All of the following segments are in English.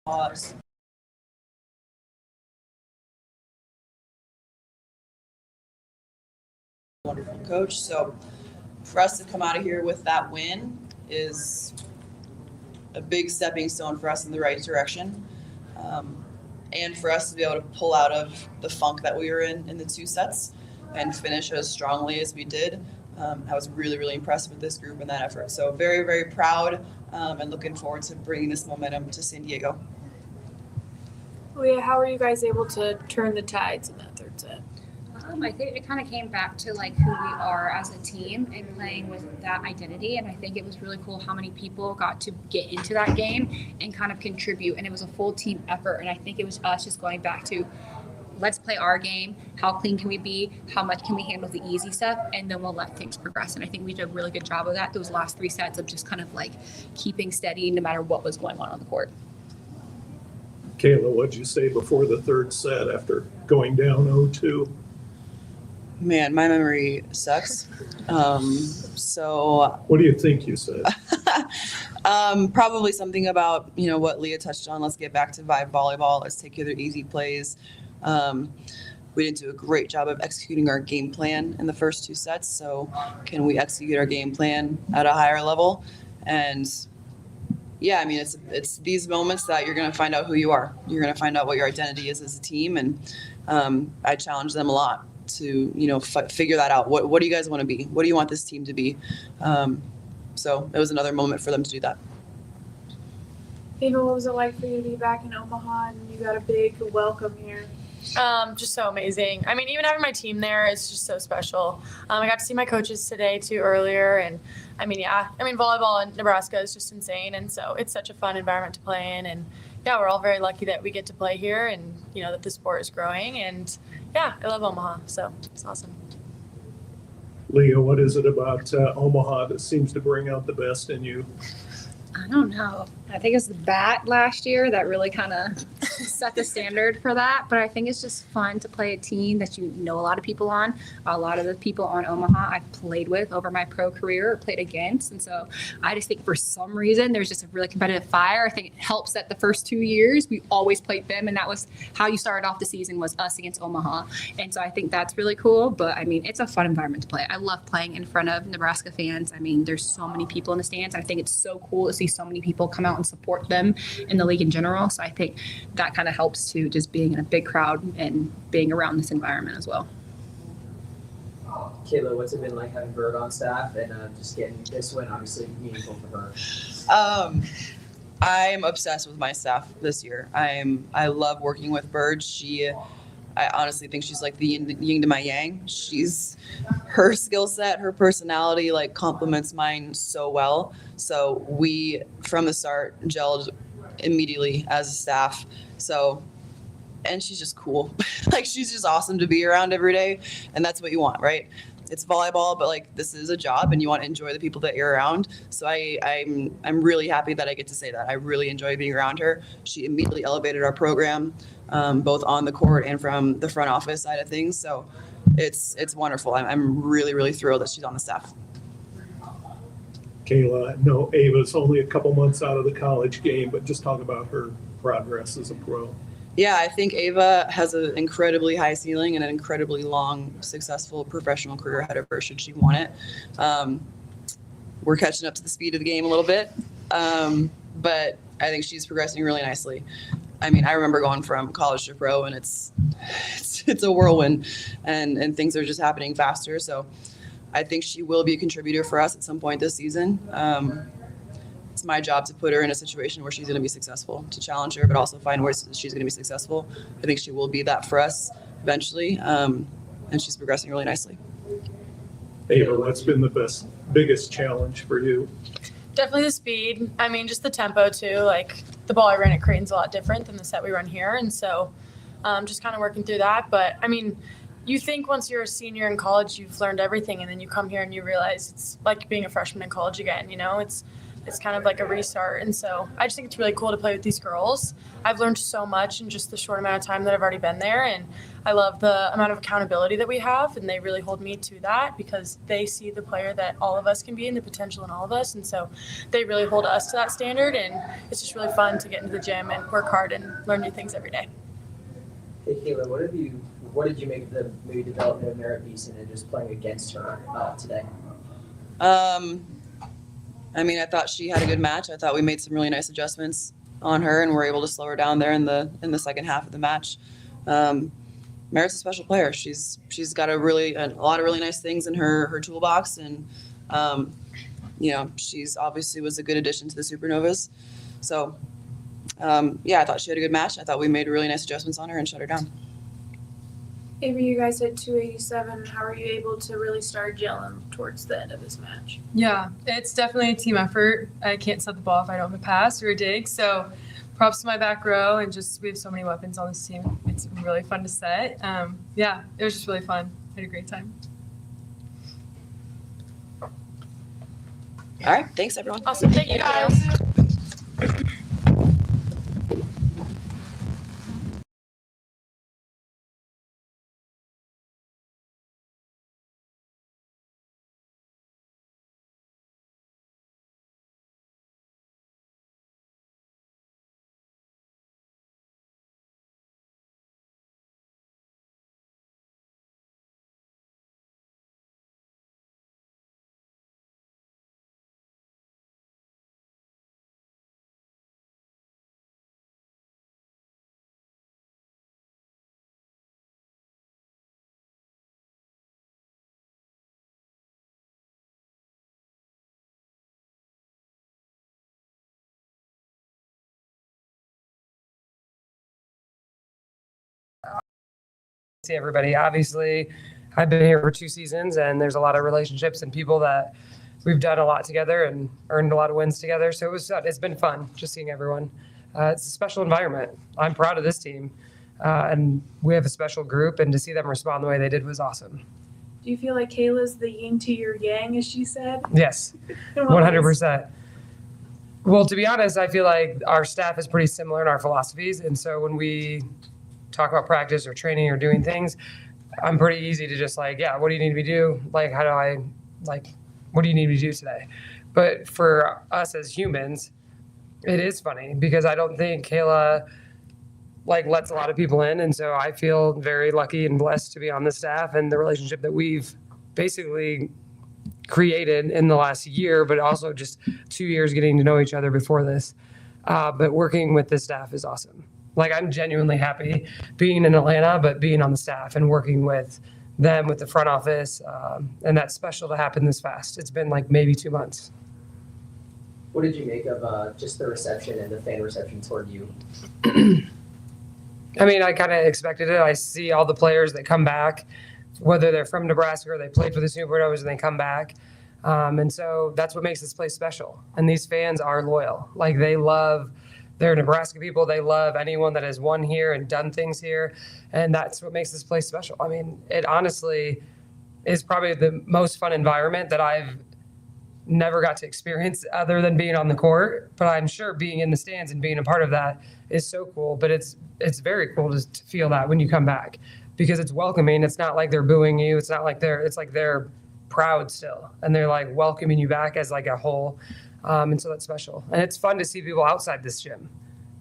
Wonderful coach. So for us to come out of here with that win is a big stepping stone for us in the right direction. And for us to be able to pull out of the funk that we were in the two sets and finish as strongly as we did. I was really, really impressed with this group and that effort. So very, very proud and looking forward to bringing this momentum to San Diego. Leah, how were you guys able to turn the tides in that third set? I think it kind of came back to like who we are as a team and playing with that identity. And I think it was really cool how many people got to get into that game and kind of contribute. And it was a full team effort. And I think it was us just going back to let's play our game. How clean can we be? How much can we handle the easy stuff? And then we'll let things progress. And I think we did a really good job of that. Those last three sets of just kind of like keeping steady no matter what was going on the court. Kayla, what'd you say before the third set after going down 0-2? Man, my memory sucks. So what do you think you said? Probably something about, what Leah touched on. Let's get back to vibe volleyball. Let's take care of their easy plays. We didn't do a great job of executing our game plan in the first two sets. So can we execute our game plan at a higher level? And yeah, I mean, it's these moments that you're going to find out who you are. You're going to find out what your identity is as a team. And I challenge them a lot to, figure that out. What do you guys want to be? What do you want this team to be? So it was another moment for them to do that. Ava, what was it like for you to be back in Omaha and you got a big welcome here? Just so amazing. I mean, even having my team there is just so special. I got to see my coaches today too earlier, and volleyball in Nebraska is just insane, and so it's such a fun environment to play in, and yeah, we're all very lucky that we get to play here, and that the sport is growing, and yeah, I love Omaha, so it's awesome. Leah, what is it about Omaha that seems to bring out the best in you? I don't know. I think it's the bat last year that really kind of set the standard for that. But I think it's just fun to play a team that you know a lot of people on. A lot of the people on Omaha I've played with over my pro career or played against. And so I just think for some reason there's just a really competitive fire. I think it helps that the first 2 years we always played them. And that was how you started off the season, was us against Omaha. And so I think that's really cool. But I mean, it's a fun environment to play. I love playing in front of Nebraska fans. I mean, there's so many people in the stands. I think it's so cool to see so many people come out and support them in the league in general. So I think that kind of helps to just being in a big crowd and being around this environment as well. Kayla, what's it been like having Bird on staff and just getting this win obviously meaningful for her? I'm obsessed with my staff this year. I love working with Bird. I honestly think she's like the yin to my yang. Her skill set, her personality like complements mine so well. So we, from the start, gelled immediately as a staff. So, and she's just cool. Like, she's just awesome to be around every day. And that's what you want, right? It's volleyball, but like, this is a job and you want to enjoy the people that you're around. So I'm really happy that I get to say that. I really enjoy being around her. She immediately elevated our program, both on the court and from the front office side of things. So it's wonderful. I'm really, really thrilled that she's on the staff. Kayla, no, Ava's only a couple months out of the college game, but just talk about her progress as a pro. Yeah, I think Ava has an incredibly high ceiling and an incredibly long, successful professional career ahead of her should she want it. We're catching up to the speed of the game a little bit, but I think she's progressing really nicely. I mean, I remember going from college to pro, and it's a whirlwind, and things are just happening faster. So I think she will be a contributor for us at some point this season. It's my job to put her in a situation where she's going to be successful, to challenge her, but also find ways she's going to be successful. I think she will be that for us eventually, and she's progressing really nicely. Ava, what's been the biggest challenge for you? Definitely the speed. I mean, just the tempo too. Like, the ball I ran at Creighton's a lot different than the set we run here, and so just kind of working through that. But I mean, you think once you're a senior in college, you've learned everything, and then you come here and you realize it's like being a freshman in college again. It's it's kind of like a restart. And so I just think it's really cool to play with these girls. I've learned so much in just the short amount of time that I've already been there, and I love the amount of accountability that we have, and they really hold me to that because they see the player that all of us can be and the potential in all of us, and so they really hold us to that standard, and it's just really fun to get into the gym and work hard and learn new things every day. Hey Kayla, what did you make of the maybe development of Merritt Beeson and just playing against her today? I mean, I thought she had a good match. I thought we made some really nice adjustments on her and were able to slow her down there in the second half of the match. Merritt's a special player. She's got a lot of really nice things in her toolbox, and she's obviously was a good addition to the Supernovas. So I thought she had a good match. I thought we made really nice adjustments on her and shut her down. Avery, you guys hit 287. How are you able to really start gelling towards the end of this match? Yeah, it's definitely a team effort. I can't set the ball if I don't have a pass or a dig. So props to my back row, and just we have so many weapons on this team. It's really fun to set. It was just really fun. I had a great time. All right. Thanks, everyone. Awesome. Thank you guys. See everybody. Obviously, I've been here for 2 seasons, and there's a lot of relationships and people that we've done a lot together and earned a lot of wins together. So it's been fun just seeing everyone. It's a special environment. I'm proud of this team, and we have a special group, and to see them respond the way they did was awesome. Do you feel like Kayla's the yin to your yang, as she said? Yes, 100%. Well, to be honest, I feel like our staff is pretty similar in our philosophies, and so when we talk about practice or training or doing things, I'm pretty easy to just what do you need me to do? What do you need me to do today? But for us as humans, it is funny because I don't think Kayla lets a lot of people in. And so I feel very lucky and blessed to be on the staff and the relationship that we've basically created in the last year, but also just 2 years getting to know each other before this. But working with this staff is awesome. I'm genuinely happy being in Atlanta, but being on the staff and working with them, with the front office, and that's special to happen this fast. It's been maybe 2 months. What did you make of just the reception and the fan reception toward you? I mean, I kind of expected it. I see all the players that come back, whether they're from Nebraska or they played for the Supernovas and they come back. And so that's what makes this place special. And these fans are loyal. They love they're Nebraska people. They love anyone that has won here and done things here. And that's what makes this place special. I mean, it honestly is probably the most fun environment that I've never got to experience other than being on the court. But I'm sure being in the stands and being a part of that is so cool. But it's very cool to feel that when you come back because it's welcoming. It's not like they're booing you. It's not like they're proud still. And they're welcoming you back as a whole. And so that's special. And it's fun to see people outside this gym.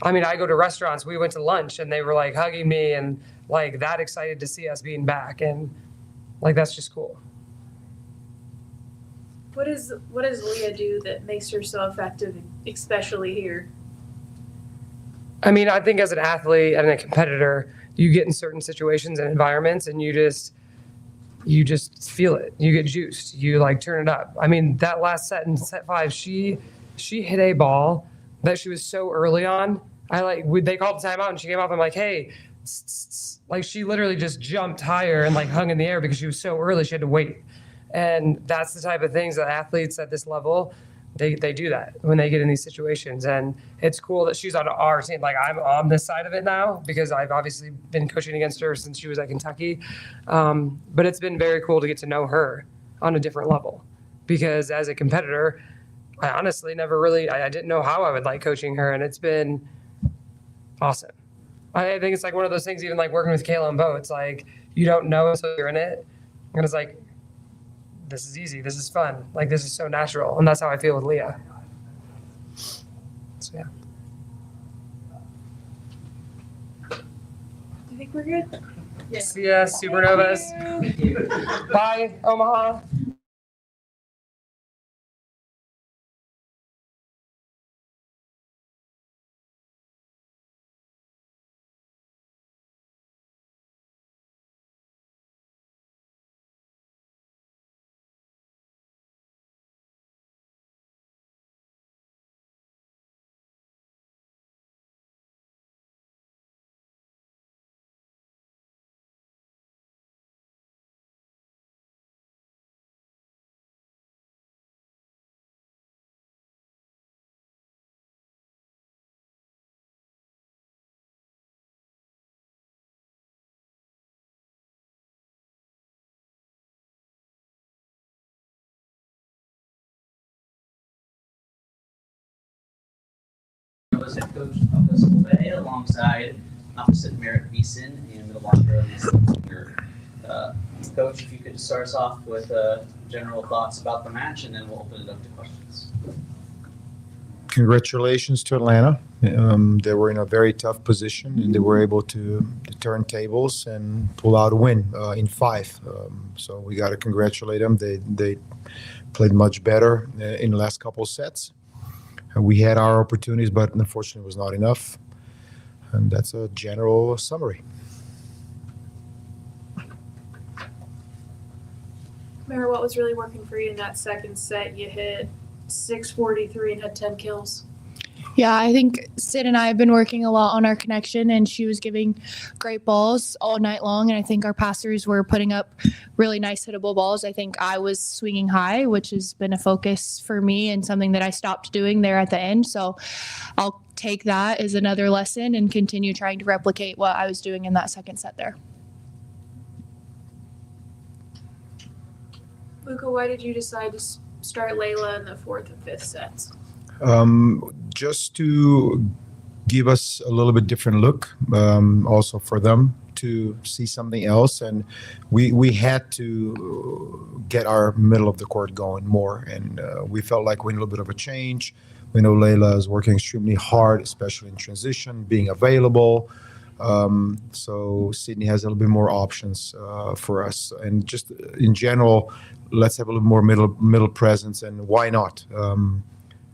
I mean, I go to restaurants, we went to lunch and they were hugging me and that excited to see us being back. And that's just cool. What does Leah do that makes her so effective, especially here? I mean, I think as an athlete and a competitor, you get in certain situations and environments and you just feel it. You get juiced. You turn it up. I mean, that last set in set 5, she hit a ball that she was so early on. They called the timeout and she came off. I'm hey, she literally just jumped higher and hung in the air because she was so early. She had to wait. And that's the type of things that athletes at this level, they do that when they get in these situations. And it's cool that she's on our team. I'm on this side of it now because I've obviously been coaching against her since she was at Kentucky. But it's been very cool to get to know her on a different level because as a competitor, I honestly never really, I didn't know how I would like coaching her, and it's been awesome. I think it's like one of those things, even like working with Kayla and Bo, it's like you don't know until you're in it. And it's like, this is easy, this is fun, like this is so natural. And that's how I feel with Leah. So yeah. Do you think we're good? See ya, Supernovas. Thank you. Bye, Omaha. Was head coach of the school day alongside opposite Merritt Beeson and the locker room senior coach. If you could start us off with general thoughts about the match, and then we'll open it up to questions. Congratulations to Atlanta. They were in a very tough position, and they were able to turn tables and pull out a win in 5. So we got to congratulate them. They played much better in the last couple of sets. We had our opportunities, but unfortunately it was not enough. And that's a general summary. Mara, what was really working for you in that second set? You hit 643 and had 10 kills. Yeah, I think Sid and I have been working a lot on our connection, and she was giving great balls all night long. And I think our passers were putting up really nice hittable balls. I think I was swinging high, which has been a focus for me and something that I stopped doing there at the end. So I'll take that as another lesson and continue trying to replicate what I was doing in that second set there. Luca, why did you decide to start Layla in the 4th and 5th sets? Just to give us a little bit different look, also for them to see something else. And we had to get our middle of the court going more. And we felt like we need a little bit of a change. We know Layla is working extremely hard, especially in transition, being available. So Sydney has a little bit more options for us. And just in general, let's have a little more middle presence, and why not?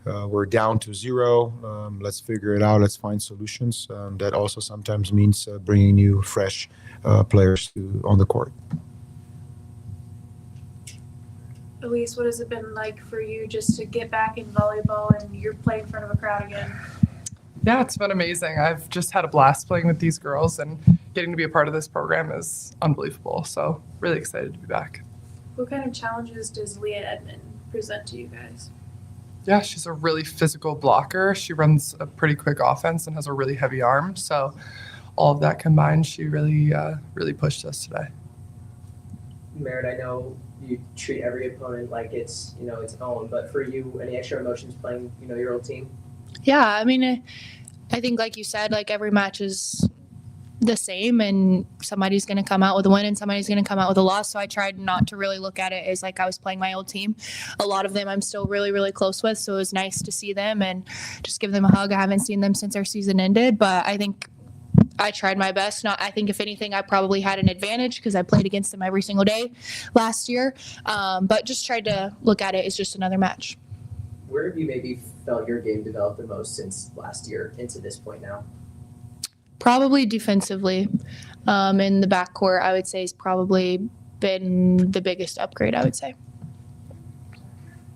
We're down to 0. Let's figure it out. Let's find solutions. That also sometimes means bringing new, fresh players on the court. Elise, what has it been like for you just to get back in volleyball and you're playing in front of a crowd again? Yeah, it's been amazing. I've just had a blast playing with these girls, and getting to be a part of this program is unbelievable. So really excited to be back. What kind of challenges does Leah Edmond present to you guys? Yeah, she's a really physical blocker. She runs a pretty quick offense and has a really heavy arm. So all of that combined, she really pushed us today. Merritt, I know you treat every opponent like it's its own, but for you, any extra emotions playing your old team? Yeah, I mean, I think like you said, like every match is the same, and somebody's going to come out with a win and somebody's going to come out with a loss. So I tried not to really look at it as like I was playing my old team. A lot of them I'm still really, really close with. So it was nice to see them and just give them a hug. I haven't seen them since our season ended, but I think I tried my best. I think if anything, I probably had an advantage because I played against them every single day last year. But just tried to look at it as just another match. Where have you maybe felt your game develop the most since last year into this point now? Probably defensively. In the backcourt, I would say has probably been the biggest upgrade, I would say.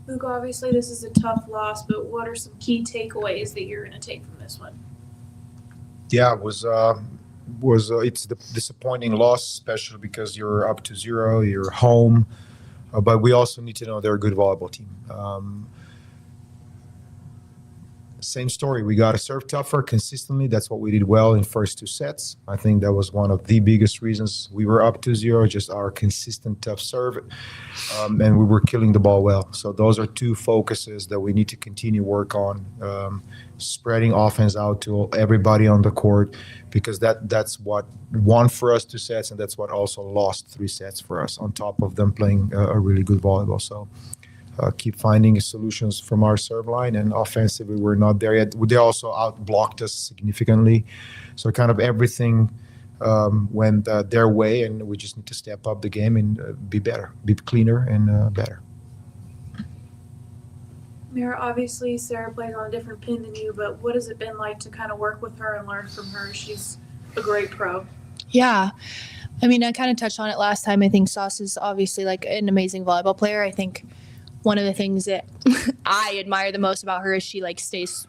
Luke, obviously this is a tough loss, but what are some key takeaways that you're going to take from this one? Yeah, it's the disappointing loss, especially because you're up to 0, you're home. But we also need to know they're a good volleyball team. same story. We got to serve tougher consistently. That's what we did well in first 2 sets. I think that was one of the biggest reasons we were up 2-0, just our consistent tough serve. And we were killing the ball well. So those are 2 focuses that we need to continue work on. Spreading offense out to everybody on the court, because that's what won for us 2 sets, and that's what also lost 3 sets for us, on top of them playing a really good volleyball. So keep finding solutions from our serve line, and offensively we're not there yet. They also out-blocked us significantly. So kind of everything went their way, and we just need to step up the game and be better, be cleaner and better. Mira, obviously Sarah plays on a different pin than you, but what has it been like to kind of work with her and learn from her? She's a great pro. Yeah. I mean, I kind of touched on it last time. I think Sauce is obviously like an amazing volleyball player. I think one of the things that I admire the most about her is she like stays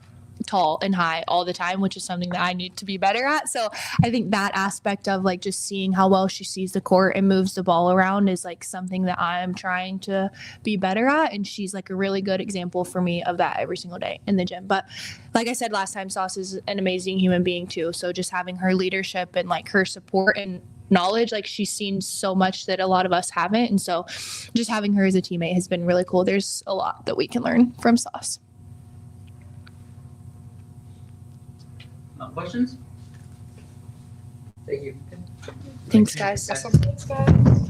tall and high all the time, which is something that I need to be better at. So I think that aspect of like just seeing how well she sees the court and moves the ball around is like something that I am trying to be better at. And she's like a really good example for me of that every single day in the gym. But like I said last time, Sauce is an amazing human being too. So just having her leadership and like her support and knowledge, like she's seen so much that a lot of us haven't. And so just having her as a teammate has been really cool. There's a lot that we can learn from Sauce. Questions? Thank you. Thanks, guys. Thanks, guys.